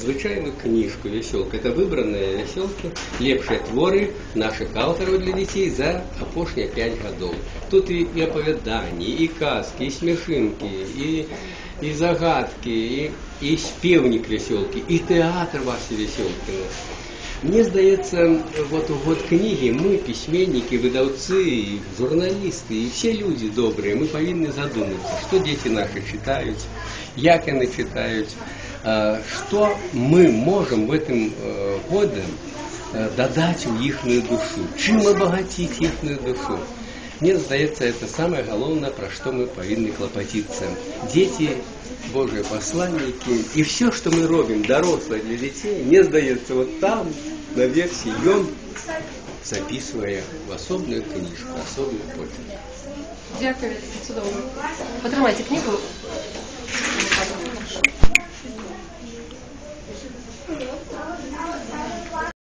Звычайную кніжку «Вясёлка». Это выбраныя вясёлкі, лепшыя творы наших аўтараў для дзяцей за апошнія 5 гадоў. Тут і апавяданні, і казкі, і смешынкі, і загадкі, і спевнік «Вясёлкі», і тэатр Васі Вясёлкіна. Мне здаецца, вот у год кнігі мы, пісьменнікі, выдаўцы, журналісты, і все люди добрыя, мы павінны задумацца, што дзеці наши читаюць, як яны читаюць, что мы можем в этом году додать в ихную душу, чем обогатить ихную душу. Мне здаецца, это самое главное, про что мы повинны клопотиться. Дети, Божьи посланники, и все, что мы робим, дорослые для детей, мне здаецца, вот там, на версии, ён записывая в особную книжку, особую почерк. Дякую, чудово. Потримайте книгу.